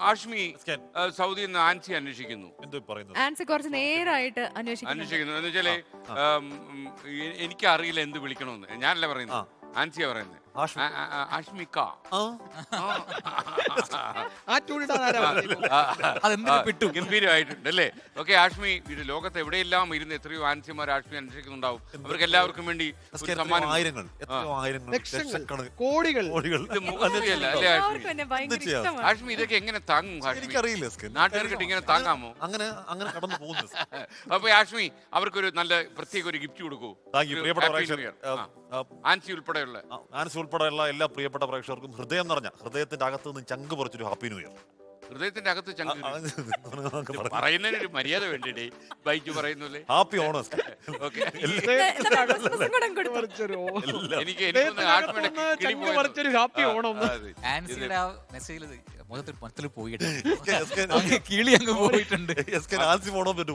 ആഷ്മി സൗദിയിൽ നിന്ന് ആൻസി അന്വേഷിക്കുന്നു. ആൻസി കുറച്ച് നേരായിട്ട് അന്വേഷിക്കുന്നു എന്ന് വെച്ചാല് എനിക്ക് അറിയില്ല എന്ത് വിളിക്കണമെന്ന്. ഞാനല്ല പറയുന്നത്, ആൻസിയാ പറയുന്നത്. ആഷ്മിക്ക ഗംഭീരമായിട്ടുണ്ട് അല്ലേ? ഓക്കെ ആഷ്മി, ഇത് ലോകത്ത് എവിടെയെല്ലാം ഇരുന്ന് എത്രയോ ആൻസിമാർ ആഷ്മി അന്വേഷിക്കുന്നുണ്ടാവും. അവർക്ക് എല്ലാവർക്കും വേണ്ടി സമ്മാനം ആഷ്മി ഇതൊക്കെ എങ്ങനെ താങ്ങും? നാട്ടുകാർക്കിട്ട് ഇങ്ങനെ താങ്ങാമോ? അപ്പൊ ആഷ്മി അവർക്കൊരു നല്ല പ്രത്യേക ഒരു ഗിഫ്റ്റ് കൊടുക്കൂ. ആൻസി ഉൾപ്പെടെയുള്ള എല്ലാ പ്രിയപ്പെട്ട പ്രേക്ഷകർക്കും ഹൃദയത്തിന്റെ അകത്ത് നിന്ന് ചങ്ക് പറിച്ചൊരു ഹാപ്പി ന്യൂ ഇയർ. ഹൃദയത്തിന്റെ അകത്ത് പറയുന്നതിനൊരു മര്യാദ വേണ്ടിട്ടേ ബൈക്ക് പറയുന്നല്ലേ. ഹാപ്പി ഓണം. എനിക്ക്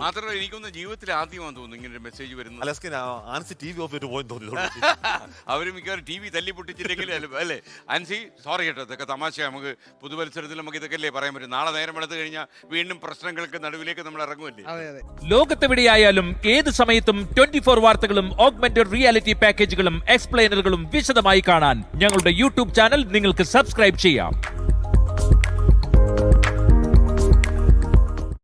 മാത്രമല്ല എനിക്കൊന്ന് ജീവിതത്തിൽ ആദ്യമാണെന്ന് തോന്നുന്നു ഇങ്ങനെ ഒരു മെസ്സേജ് വരുന്നത്. അവര് മിക്കവാറും ടി വി തല്ലി പൊട്ടിച്ചില്ലെങ്കിലും അല്ലേ ആൻസി? സോറി കേട്ടോ, ഇതൊക്കെ തമാശ. നമുക്ക് പുതുവത്സരത്തിൽ നമുക്ക് ഇതൊക്കെ അല്ലേ പറയാൻ പറ്റും. നാളെ നേരം എടുത്തു കഴിഞ്ഞാൽ വീണ്ടും പ്രശ്നങ്ങൾക്ക് നടുവിലേക്ക് നമ്മൾ ഇറങ്ങുമല്ലേ. ലോകത്തെവിടെയായാലും ഏത് സമയത്തും 24 വാർത്തകളും ഓഗ്മെന്റഡ് റിയാലിറ്റി പാക്കേജുകളും എക്സ്പ്ലെയിനറുകളും വിശദമായി കാണാൻ ഞങ്ങളുടെ യൂട്യൂബ് ചാനൽ നിങ്ങൾക്ക് സബ്സ്ക്രൈബ് ചെയ്യാം.